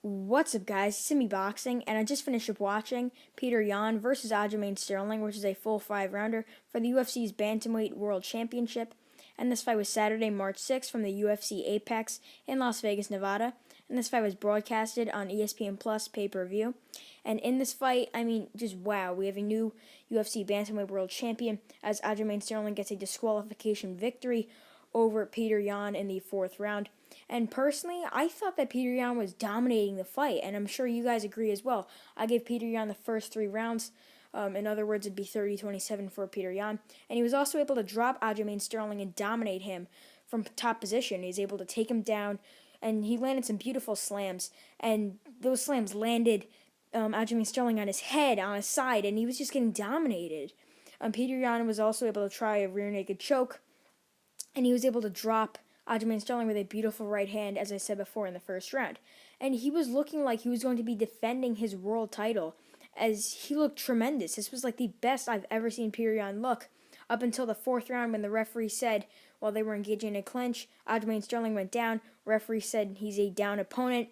What's up, guys? It's Simi Boxing, and I just finished up watching Petr Yan versus Aljamain Sterling, which is a full 5-rounder for the UFC's Bantamweight World Championship. And this fight was Saturday, March 6th from the UFC Apex in Las Vegas, Nevada. And this fight was broadcasted on ESPN Plus pay-per-view. And in this fight, just wow, we have a new UFC Bantamweight World Champion as Aljamain Sterling gets a disqualification victory over Petr Yan in the 4th round. And personally, I thought that Petr Yan was dominating the fight, and I'm sure you guys agree as well. I gave Petr Yan the first 3 rounds. In other words, it'd be 30-27 for Petr Yan. And he was also able to drop Aljamain Sterling and dominate him from top position. He's able to take him down, and he landed some beautiful slams. And those slams landed Aljamain Sterling on his head, on his side, and he was just getting dominated. Petr Yan was also able to try a rear naked choke, and he was able to drop Aljamain Sterling with a beautiful right hand, as I said before, in the first round. And he was looking like he was going to be defending his world title, as he looked tremendous. This was like the best I've ever seen Petr Yan look, up until the 4th round when the referee said, while they were engaging in a clinch, Aljamain Sterling went down. Referee said he's a down opponent.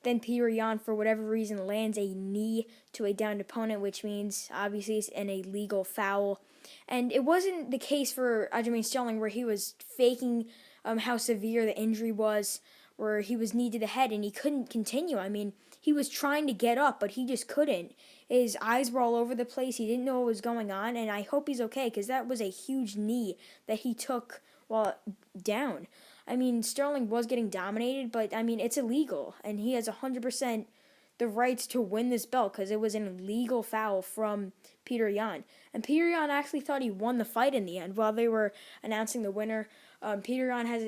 Then Petr Yan, for whatever reason, lands a knee to a downed opponent, which means, obviously, it's an illegal foul. And it wasn't the case for Aljamain Sterling where he was faking how severe the injury was, where he was knee to the head and he couldn't continue. He was trying to get up, but he just couldn't. His eyes were all over the place. He didn't know what was going on, and I hope he's okay, because that was a huge knee that he took while down. Sterling was getting dominated, but, it's illegal, and he has 100% the rights to win this belt, because it was an illegal foul from Petr Yan. And Petr Yan actually thought he won the fight in the end. While they were announcing the winner, Petr Yan had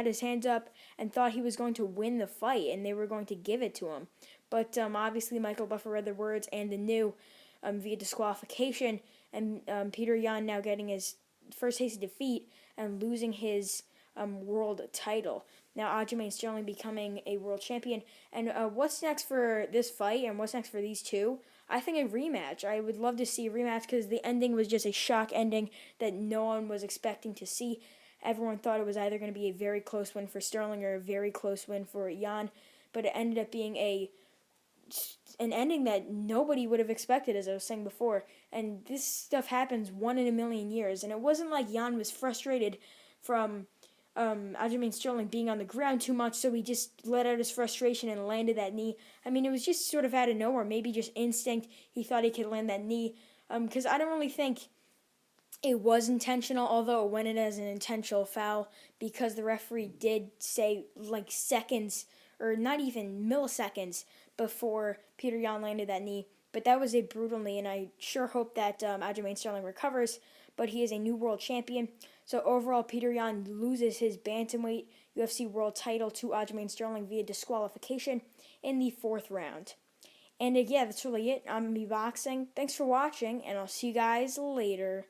his hands up, and thought he was going to win the fight, and they were going to give it to him. But obviously Michael Buffer read the words and the new via disqualification, and Petr Yan now getting his first taste of defeat and losing his world title. Now Aljamain Sterling becoming a world champion. And what's next for this fight, and what's next for these two? I think a rematch. I would love to see a rematch, because the ending was just a shock ending that no one was expecting to see. Everyone thought it was either going to be a very close win for Sterling or a very close win for Yan, but it ended up being an ending that nobody would have expected, as I was saying before. And this stuff happens 1 in a million years, and it wasn't like Yan was frustrated from Aljamain Sterling being on the ground too much, so he just let out his frustration and landed that knee. It was just sort of out of nowhere, maybe just instinct. He thought he could land that knee, because I don't really think it was intentional, although it went in as an intentional foul, because the referee did say, like, seconds, or not even milliseconds, before Petr Yan landed that knee. But that was a brutal knee, and I sure hope that Aljamain Sterling recovers. But he is a new world champion. So overall, Petr Yan loses his bantamweight UFC world title to Aljamain Sterling via disqualification in the 4th round. And yeah, that's really it. I'm going to be boxing. Thanks for watching, and I'll see you guys later.